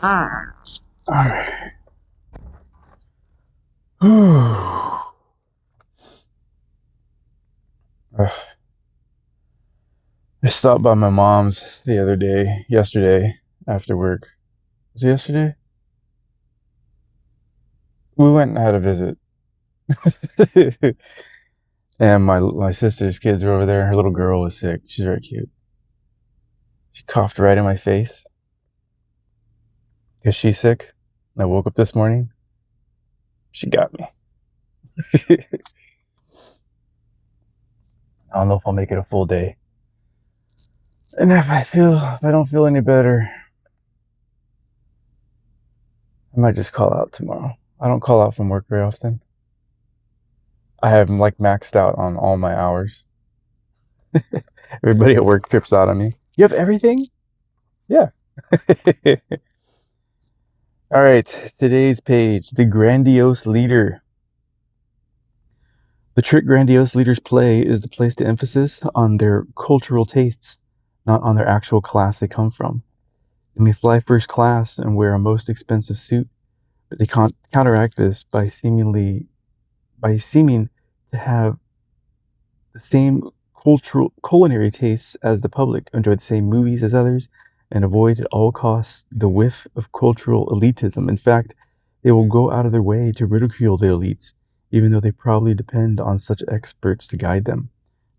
Alright. I stopped by my mom's yesterday, after work. Was it yesterday? We went and had a visit. And my sister's kids were over there. Her little girl was sick. She's very cute. She coughed right in my face. Because she's sick. I woke up this morning. She got me. I don't know if I'll make it a full day. And if I don't feel any better, I might just call out tomorrow. I don't call out from work very often. I have maxed out on all my hours. Everybody at work trips out on me. You have everything? Yeah. All right, today's page, the grandiose leader. The trick grandiose leaders play is to place the emphasis on their cultural tastes, not on their actual class they come from. They may fly first class and wear a most expensive suit, but they can't counteract this by seeming to have the same cultural culinary tastes as the public, enjoy the same movies as others, and avoid at all costs the whiff of cultural elitism. In fact, they will go out of their way to ridicule the elites, even though they probably depend on such experts to guide them.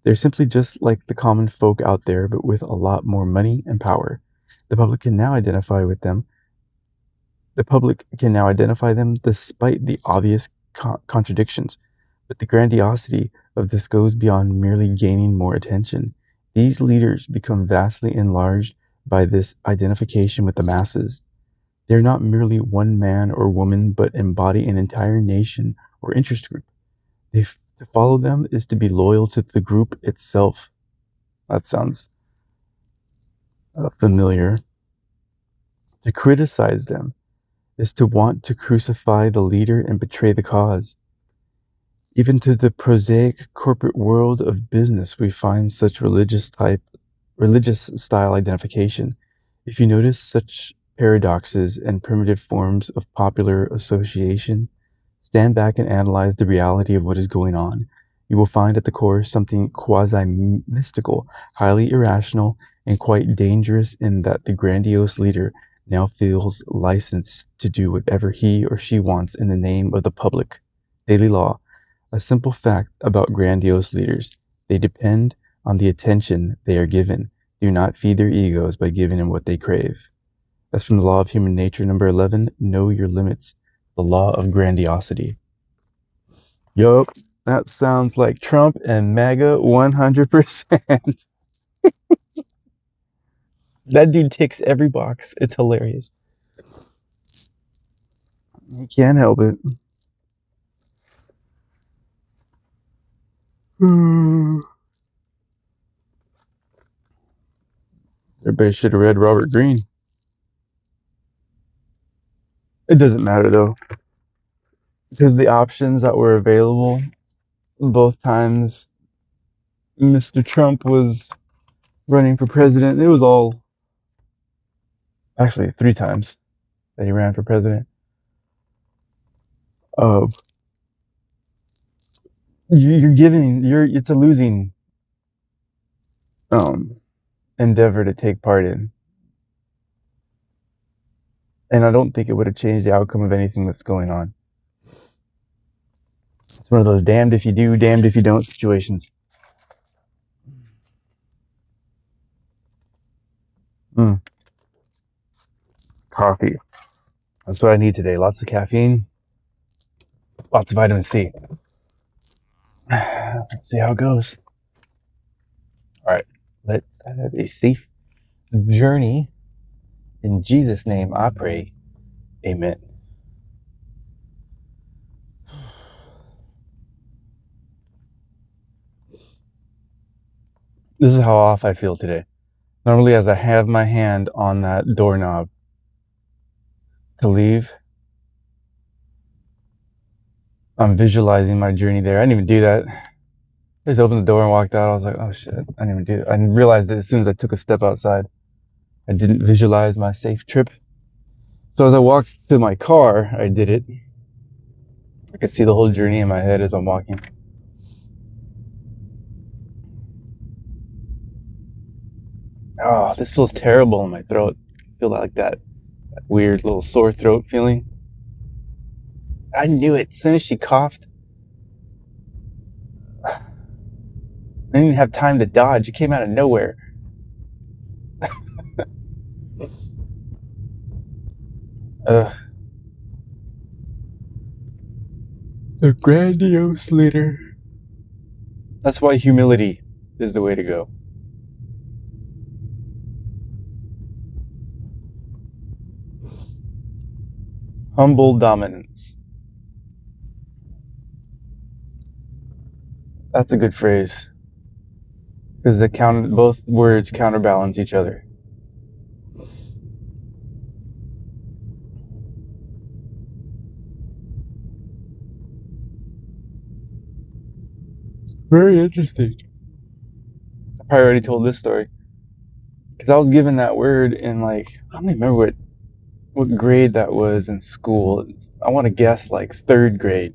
They're simply just like the common folk out there, but with a lot more money and power. The public can now identify with them. The public can now identify them despite the obvious contradictions. But the grandiosity of this goes beyond merely gaining more attention. These leaders become vastly enlarged by this identification with the masses. They're not merely one man or woman, but embody an entire nation or interest group. To follow them is to be loyal to the group itself. That sounds familiar. To criticize them is to want to crucify the leader and betray the cause. Even to the prosaic corporate world of business, we find such religious style identification. If you notice such paradoxes and primitive forms of popular association, stand back and analyze the reality of what is going on. You will find at the core something quasi-mystical, highly irrational, and quite dangerous in that the grandiose leader now feels licensed to do whatever he or she wants in the name of the public. Daily law. A simple fact about grandiose leaders. They depend on the attention they are given. Do not feed their egos by giving them what they crave. That's from the Law of Human Nature, number 11, Know Your Limits. The Law of Grandiosity. Yup, that sounds like Trump and MAGA 100%. That dude ticks every box. It's hilarious. He can't help it. Everybody should have read Robert Greene. It doesn't matter though, because the options that were available both times Mr. Trump was running for president, it was all actually 3 times that he ran for president. It's a losing endeavor to take part in. And I don't think it would have changed the outcome of anything that's going on. It's one of those damned if you do, damned if you don't situations. Coffee. That's what I need today. Lots of caffeine, lots of vitamin C. Let's see how it goes. All right, let's have a safe journey. In Jesus' name I pray. Amen. This is how off I feel today. Normally, as I have my hand on that doorknob to leave, I'm visualizing my journey there. I didn't even do that. I just opened the door and walked out. I was like, oh shit, I didn't even do that. I realized that as soon as I took a step outside, I didn't visualize my safe trip. So as I walked to my car, I did it. I could see the whole journey in my head as I'm walking. Oh, this feels terrible in my throat. I feel like that weird little sore throat feeling. I knew it. As soon as she coughed, I didn't even have time to dodge. It came out of nowhere. The grandiose leader. That's why humility is the way to go. Humble dominance. That's a good phrase. Because both words counterbalance each other. Very interesting. I probably already told this story. Because I was given that word in I don't even remember what grade that was in school. I want to guess 3rd grade.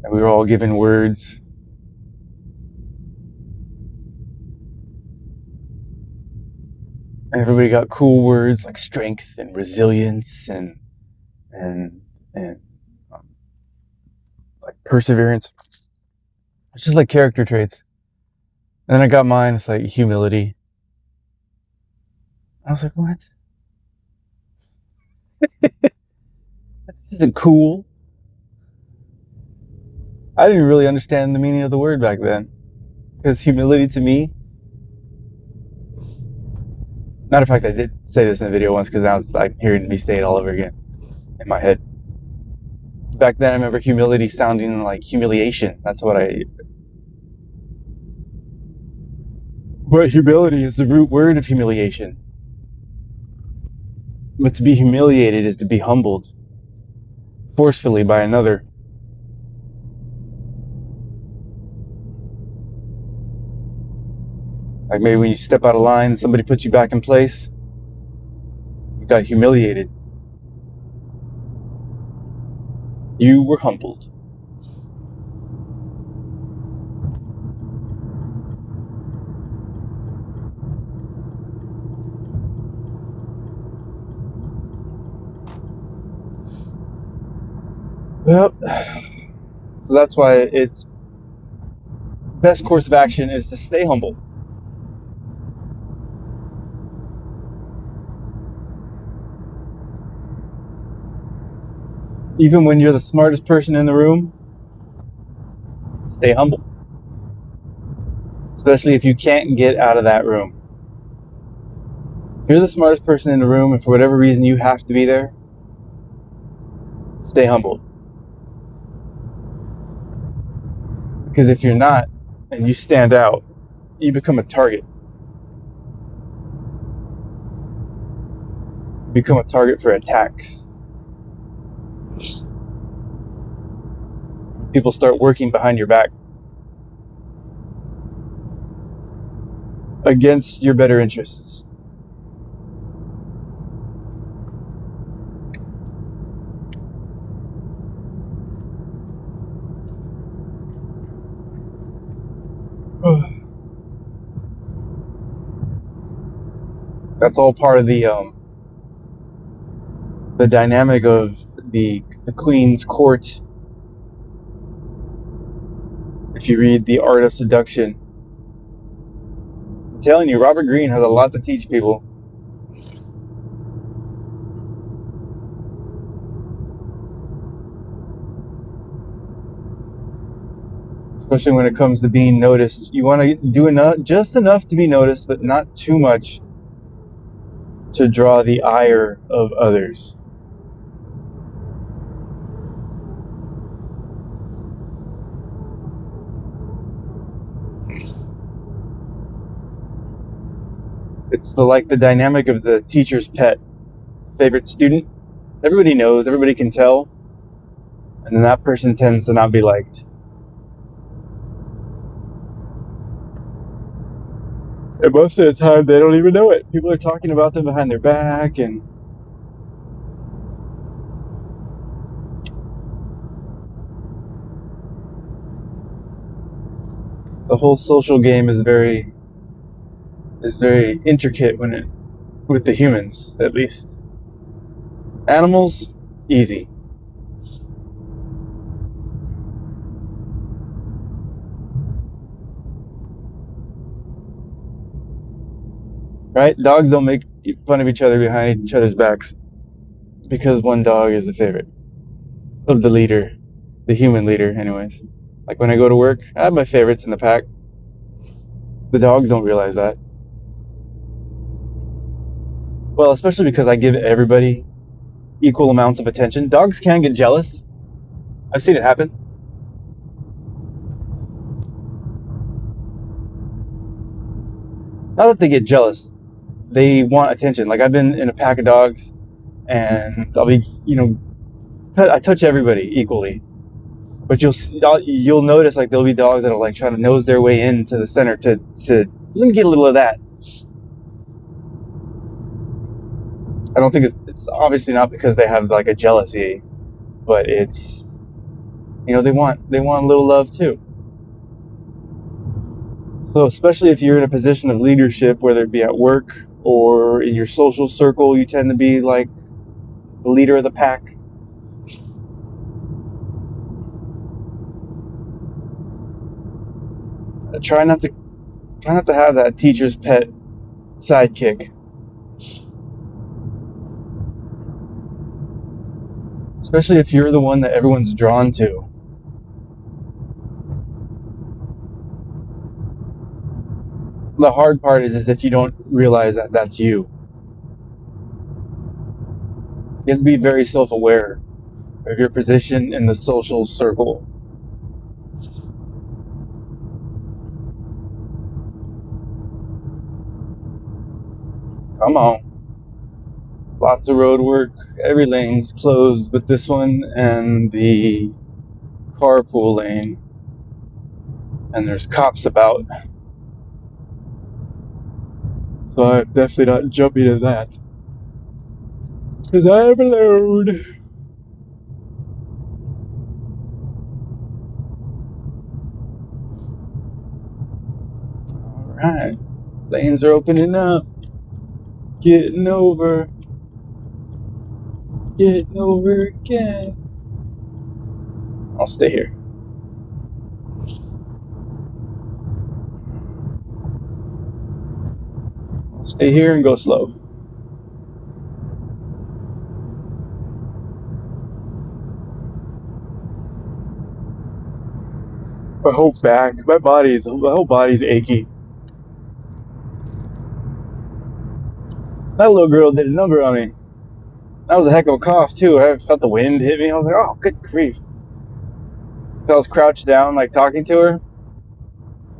And we were all given words. And everybody got cool words like strength and resilience and perseverance. It's just character traits. And then I got mine. It's humility. I was like, what? This isn't cool. I didn't really understand the meaning of the word back then. Because humility to me, matter of fact, I did say this in a video once because now it's hearing me say it all over again in my head. Back then, I remember humility sounding like humiliation. That's what But humility is the root word of humiliation. But to be humiliated is to be humbled forcefully by another. Maybe when you step out of line, somebody puts you back in place, you got humiliated. You were humbled. Yep. So that's why it's best course of action is to stay humble. Even when you're the smartest person in the room, stay humble. Especially if you can't get out of that room. If you're the smartest person in the room and for whatever reason you have to be there, stay humble. Because if you're not and you stand out, you become a target. You become a target for attacks. People start working behind your back against your better interests. That's all part of the dynamic of the Queen's court. If you read The Art of Seduction, I'm telling you, Robert Greene has a lot to teach people. Especially when it comes to being noticed. You want to do just enough to be noticed, but not too much to draw the ire of others. It's the dynamic of the teacher's pet, favorite student. Everybody knows, everybody can tell, and then that person tends to not be liked. And most of the time, they don't even know it. People are talking about them behind their back, and the whole social game is very intricate when it with the humans, at least. Animals, easy. Right? Dogs don't make fun of each other behind each other's backs because one dog is the favorite of the leader, the human leader, anyways. Like when I go to work, I have my favorites in the pack. The dogs don't realize that. Well, especially because I give everybody equal amounts of attention. Dogs can get jealous. I've seen it happen. Not that they get jealous, they want attention. Like I've been in a pack of dogs, and I'll be, I touch everybody equally. But you'll notice like there'll be dogs that'll like try to nose their way into the center to let me get a little of that. I don't think it's obviously not because they have like a jealousy, but it's they want a little love too. So especially if you're in a position of leadership, whether it be at work or in your social circle, you tend to be like the leader of the pack. Try not to have that teacher's pet sidekick. Especially if you're the one that everyone's drawn to. The hard part is if you don't realize that that's you. You have to be very self-aware of your position in the social circle. Come on. Lots of road work. Every lane's closed but this one and the carpool lane. And there's cops about. So I'm definitely not jumping to that. Because I am alone. Alright. Lanes are opening up. Getting over again. I'll stay here. I'll stay here and go slow. My whole body's achy. That little girl did a number on me. That was a heck of a cough too. I felt the wind hit me. I was like, oh, good grief. I was crouched down, like talking to her.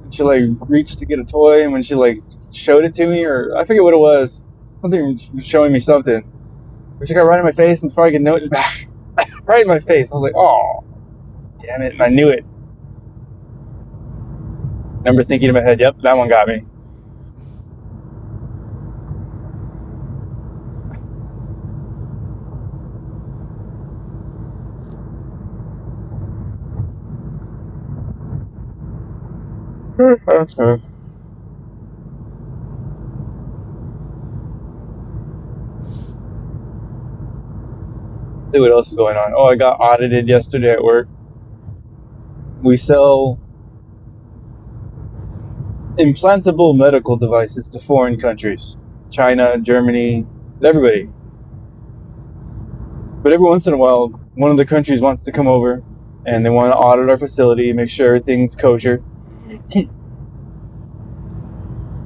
She like reached to get a toy, and when she like showed it to me, or I forget what it was, something was showing me something. But she got right in my face, and before I could know it, right in my face. I was like, oh, damn it! And I knew it. I remember thinking in my head, yep, that one got me. See what else is going on. Oh, I got audited yesterday at work. We sell implantable medical devices to foreign countries. China, Germany, everybody. But every once in a while, one of the countries wants to come over and they want to audit our facility, make sure everything's kosher.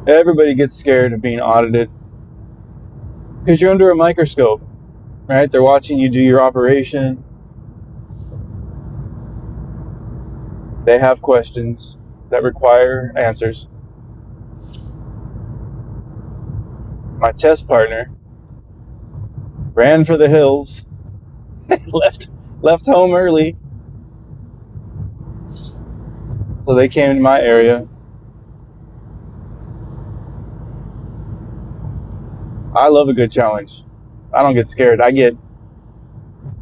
Everybody gets scared of being audited because you're under a microscope, right? They're watching you do your operation. They have questions that require answers. My test partner ran for the hills, left home early, so they came to my area. I love a good challenge. I don't get scared. I get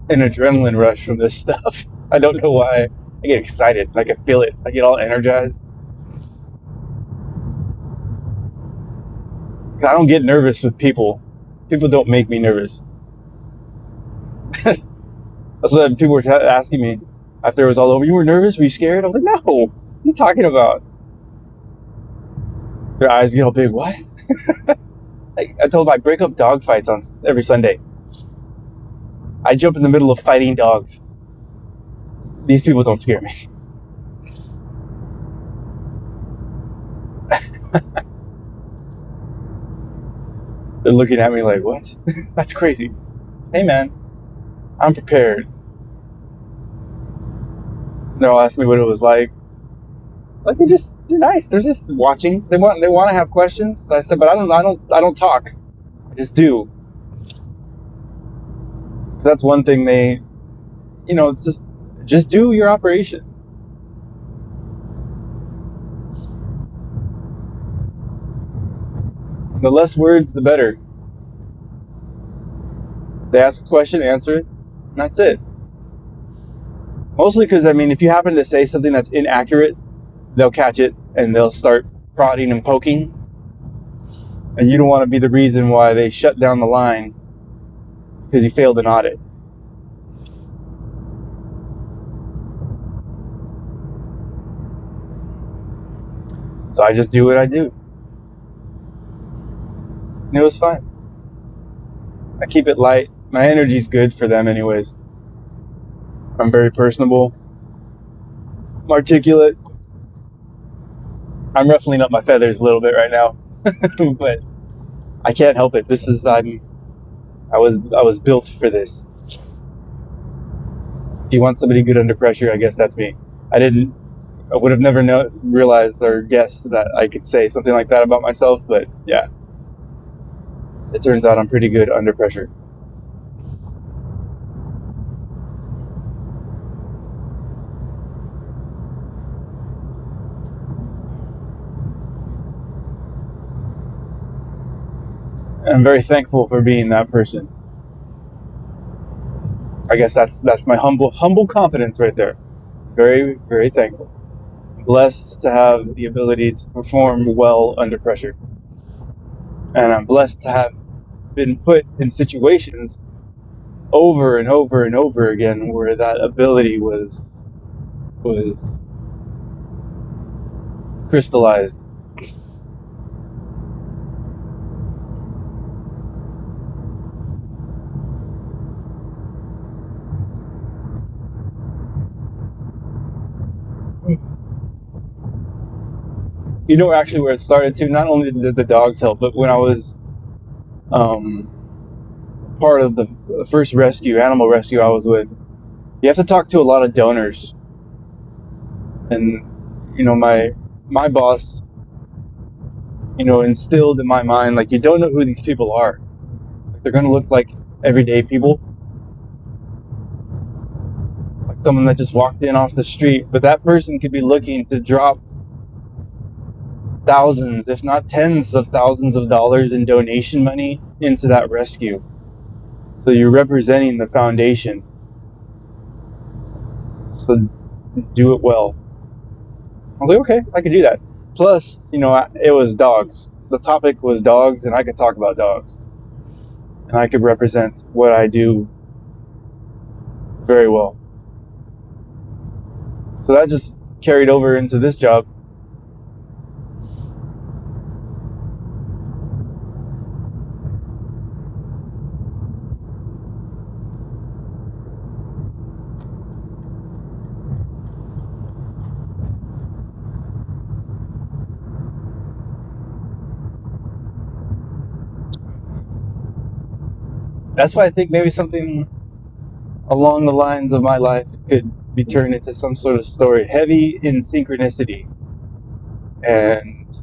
an adrenaline rush from this stuff. I don't know why. I get excited. I can feel it. I get all energized. 'Cause I don't get nervous with people. People don't make me nervous. That's what people were asking me after it was all over. You were nervous? Were you scared? I was like, no. What are you talking about? Their eyes get all big. What? I told them I break up dog fights on every Sunday. I jump in the middle of fighting dogs. These people don't scare me. They're looking at me like, what? That's crazy. Hey, man, I'm prepared. They're all asking me what it was like. Like they're nice. They're just watching. They want to have questions. I said, but I don't talk. I just do. That's one thing it's just do your operation. The less words, the better. They ask a question, answer it, and that's it. Mostly because, if you happen to say something that's inaccurate, they'll catch it and they'll start prodding and poking. And you don't want to be the reason why they shut down the line because you failed an audit. So I just do what I do. And it was fine. I keep it light. My energy's good for them anyways. I'm very personable. I'm articulate. I'm ruffling up my feathers a little bit right now. But I can't help it. I was built for this. If you want somebody good under pressure, I guess that's me. I would have never realized or guessed that I could say something like that about myself, but yeah. It turns out I'm pretty good under pressure. I'm very thankful for being that person. I guess that's my humble confidence right there. Very, very thankful. Blessed to have the ability to perform well under pressure. And I'm blessed to have been put in situations over and over and over again where that ability was crystallized. You know actually where it started too? Not only did the dogs help, but when I was part of the first animal rescue I was with, you have to talk to a lot of donors. And my boss, instilled in my mind, like, you don't know who these people are. They're gonna look like everyday people, like someone that just walked in off the street, but that person could be looking to drop thousands, if not tens of thousands of dollars in donation money into that rescue. So you're representing the foundation. So do it well. I was like, okay, I could do that. Plus, it was dogs. The topic was dogs, and I could talk about dogs. And I could represent what I do very well. So that just carried over into this job. That's why I think maybe something along the lines of my life could be turned into some sort of story, heavy in synchronicity and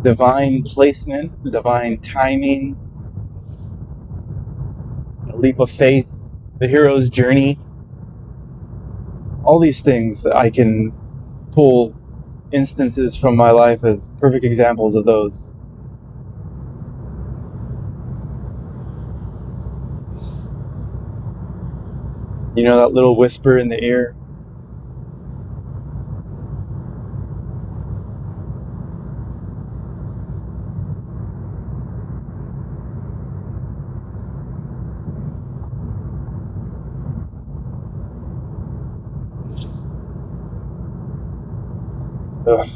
divine placement, divine timing, a leap of faith, the hero's journey. All these things, I can pull instances from my life as perfect examples of those. You know, that little whisper in the ear? Ugh.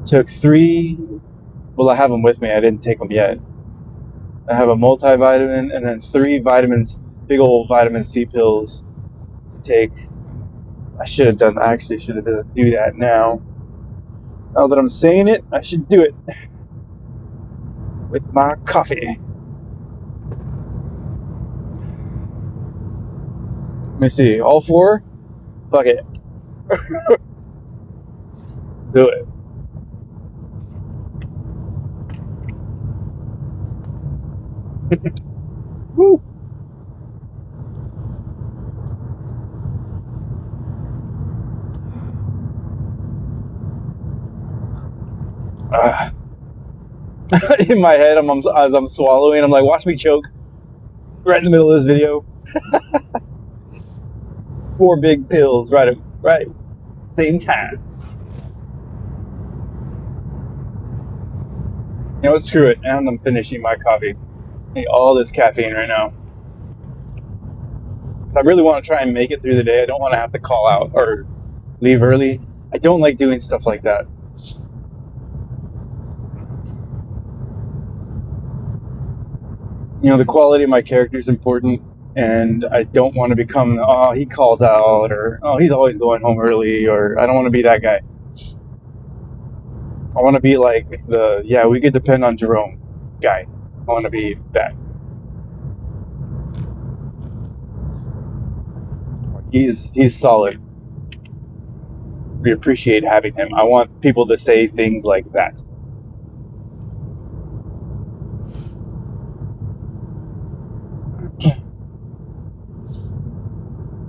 Took 3, well, I have them with me. I didn't take them yet. I have a multivitamin and then 3 vitamins, big old vitamin C pills to take. I actually should have do that now. Now that I'm saying it, I should do it with my coffee. Let me see, all 4? Fuck it. Do it. Woo. In my head, as I'm swallowing, I'm like, watch me choke right in the middle of this video. 4 big pills right same time. You know what? Screw it. And I'm finishing my coffee. I need all this caffeine right now. I really want to try and make it through the day. I don't want to have to call out or leave early. I don't like doing stuff like that. You know, the quality of my character is important, and I don't want to become, oh, he calls out, or, oh, he's always going home early, or I don't want to be that guy. I want to be like we could depend on Jerome guy. I want to be that. He's solid. We appreciate having him. I want people to say things like that.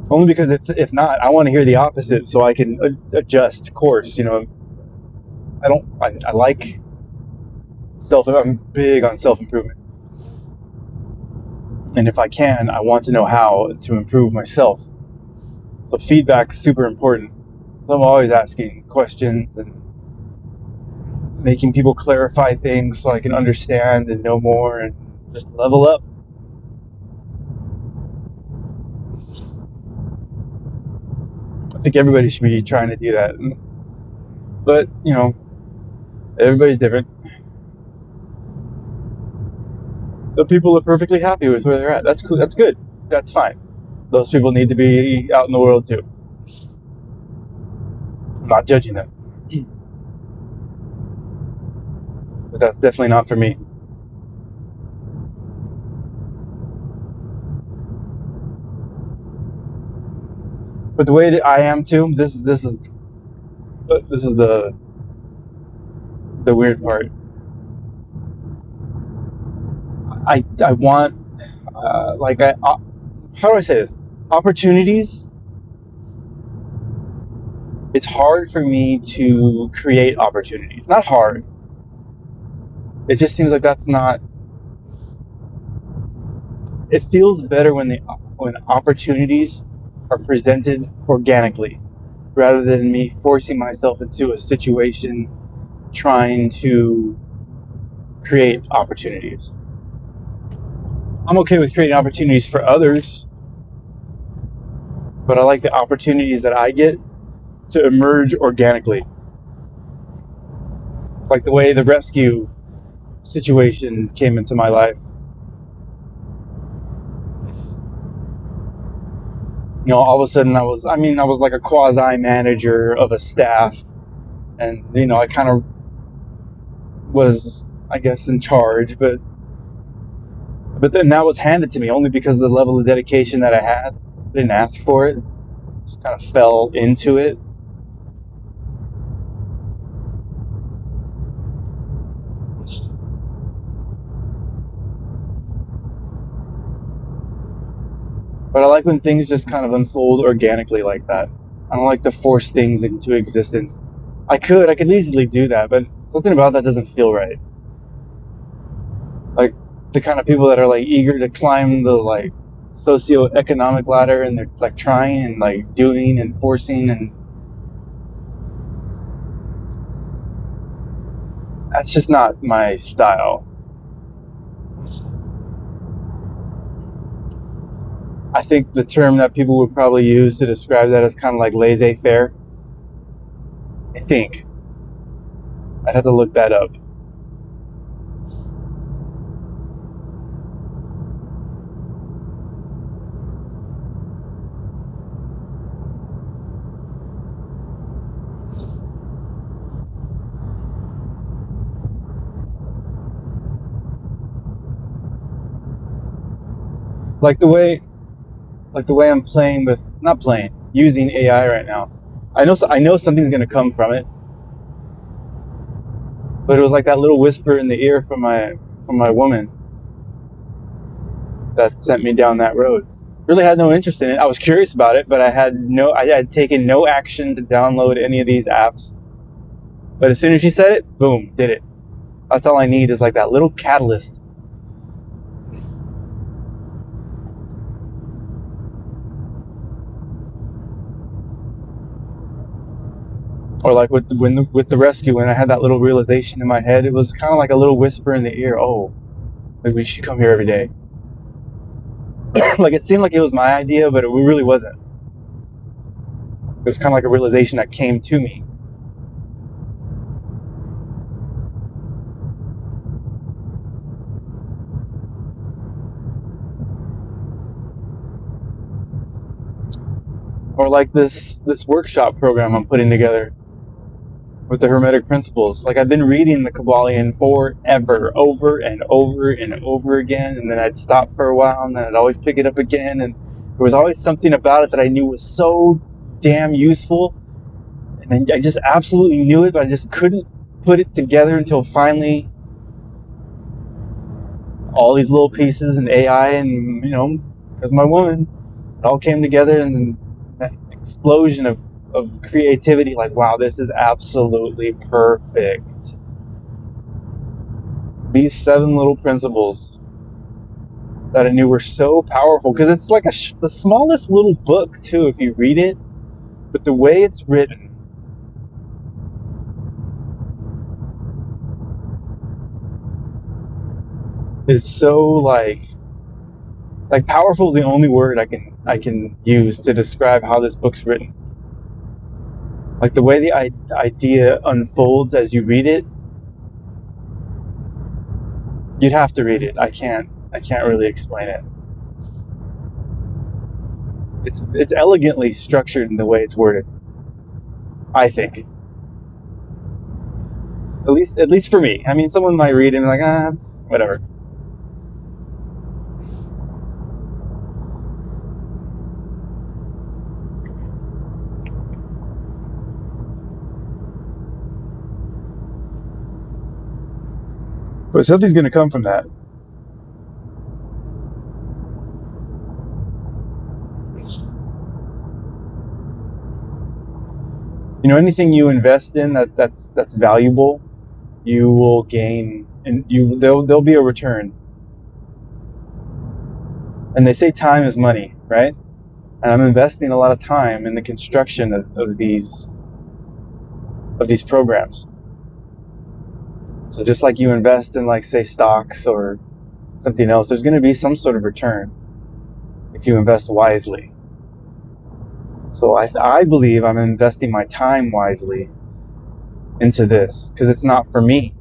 Only because if not, I want to hear the opposite so I can adjust course. You know, I like I'm big on self-improvement. And if I can, I want to know how to improve myself. So feedback's super important. So I'm always asking questions and making people clarify things so I can understand and know more and just level up. I think everybody should be trying to do that. But, you know, everybody's different. The people are perfectly happy with where they're at. That's cool. That's good. That's fine. Those people need to be out in the world too. I'm not judging them. But that's definitely not for me. But the way that I am too, this is the weird part. I want how do I say this? Opportunities. It's hard for me to create opportunities. Not hard. It just seems like that's not. It feels better when opportunities are presented organically, rather than me forcing myself into a situation trying to create opportunities. I'm okay with creating opportunities for others, but I like the opportunities that I get to emerge organically. Like the way the rescue situation came into my life. You know, all of a sudden I was like a quasi manager of a staff, and you know, I kind of was, I guess, in charge, but then that was handed to me only because of the level of dedication that I had. I didn't ask for it. Just kind of fell into it. But I like when things just kind of unfold organically like that. I don't like to force things into existence. I could easily do that, but something about that doesn't feel right. Like the kind of people that are like eager to climb the socioeconomic ladder, and they're like trying and like doing and forcing, and that's just not my style. I think the term that people would probably use to describe that is kind of like laissez-faire. I think. I'd have to look that up. Like the way I'm using AI right now. I know something's gonna come from it, but it was like that little whisper in the ear from my woman that sent me down that road. Really had no interest in it. I was curious about it, but I had taken no action to download any of these apps. But as soon as she said it, boom, did it. That's all I need is like that little catalyst. Or like with the rescue, when I had that little realization in my head, it was kind of like a little whisper in the ear. Oh, maybe we should come here every day. Like it seemed like it was my idea, but it really wasn't. It was kind of like a realization that came to me. Or like this workshop program I'm putting together with the Hermetic principles. Like I've been reading the Kabbalion forever, over and over and over again, and then I'd stop for a while, and then I'd always pick it up again, and there was always something about it that I knew was so damn useful, and I just absolutely knew it, but I just couldn't put it together until finally all these little pieces and AI and, because my woman, it all came together, and that explosion of creativity, like, wow, this is absolutely perfect. These 7 little principles that I knew were so powerful, because it's like the smallest little book too if you read it, but the way it's written is so like powerful is the only word I can use to describe how this book's written. Like the way the idea unfolds as you read it, you'd have to read it. I can't really explain it. It's elegantly structured in the way it's worded, I think. At least for me. I mean, someone might read it and be like, it's whatever. But something's going to come from that. Anything you invest in that's valuable, you will gain, and there'll be a return. And they say time is money, right? And I'm investing a lot of time in the construction of these programs. So just like you invest in, like, say, stocks or something else, there's going to be some sort of return if you invest wisely. So I believe I'm investing my time wisely into this, because it's not for me.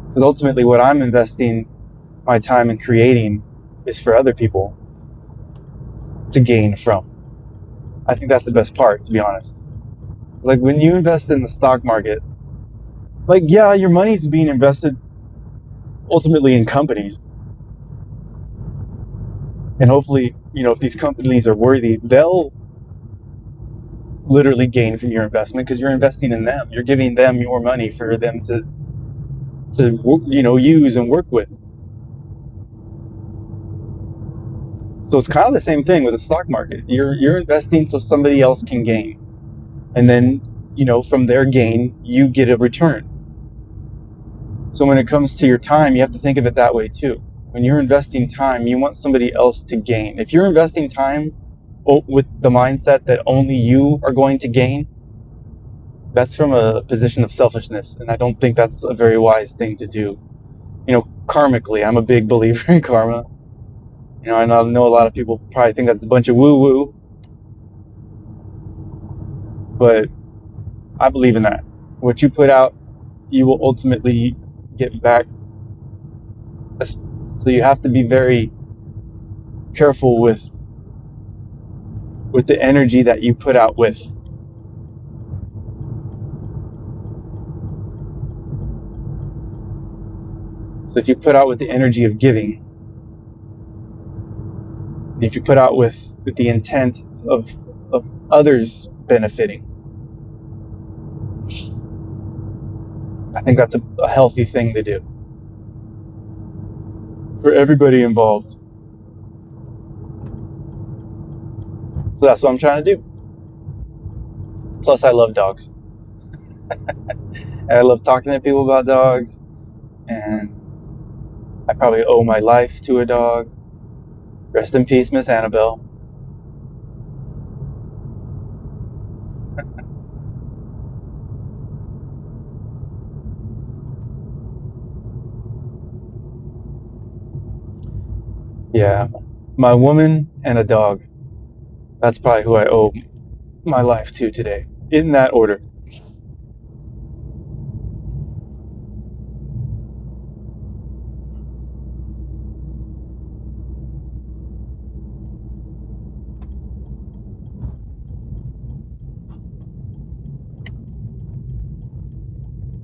Because ultimately what I'm investing my time in creating is for other people to gain from. I think that's the best part, to be honest. Like when you invest in the stock market, like, yeah, your money's being invested ultimately in companies. And hopefully, if these companies are worthy, they'll literally gain from your investment, because you're investing in them. You're giving them your money for them to use and work with. So it's kind of the same thing with the stock market. You're investing so somebody else can gain. And then, from their gain, you get a return. So when it comes to your time, you have to think of it that way too. when you're investing time, you want somebody else to gain. If you're investing time with the mindset that only you are going to gain, that's from a position of selfishness, and I don't think that's a very wise thing to do. Karmically, I'm a big believer in karma. I know a lot of people probably think that's a bunch of woo-woo, but I believe in that. What you put out, you will ultimately get back. So you have to be very careful with the energy that you put out with. So if you put out with the energy of giving, if you put out with the intent of others benefiting, I think that's a healthy thing to do for everybody involved. So that's what I'm trying to do. Plus, I love dogs. And I love talking to people about dogs. And I probably owe my life to a dog. Rest in peace, Miss Annabelle. Yeah, my woman and a dog. That's probably who I owe my life to today, in that order.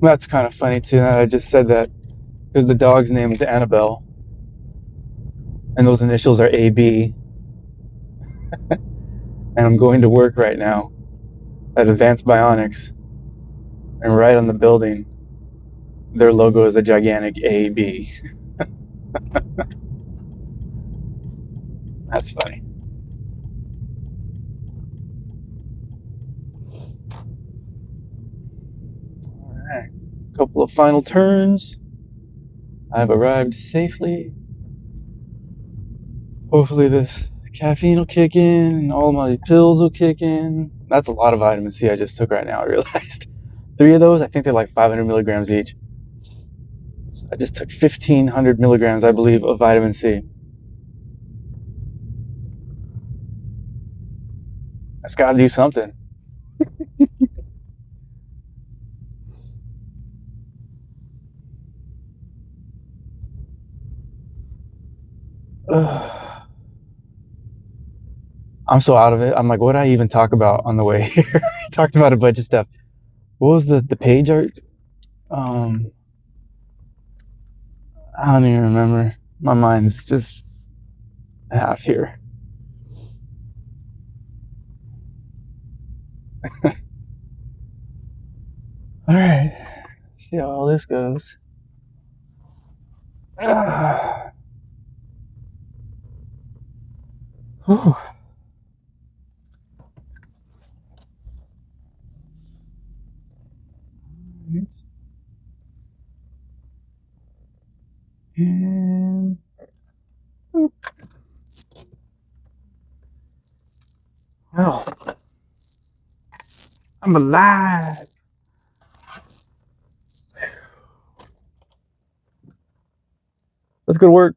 That's kind of funny too that I just said that, because the dog's name is Annabelle, and those initials are AB. And I'm going to work right now at Advanced Bionics, and right on the building, their logo is a gigantic AB. That's funny. All right, couple of final turns. I've arrived safely. Hopefully this caffeine will kick in and all my pills will kick in. That's a lot of vitamin C I just took right now, I realized. 3 of those, I think they're like 500 milligrams each. So I just took 1,500 milligrams, I believe, of vitamin C. That's gotta do something. I'm so out of it. I'm like, what did I even talk about on the way here? Talked about a bunch of stuff. What was the page art? I don't even remember. My mind's just half here. All right, see how all this goes. Whew. And well, I'm alive. Let's go to work.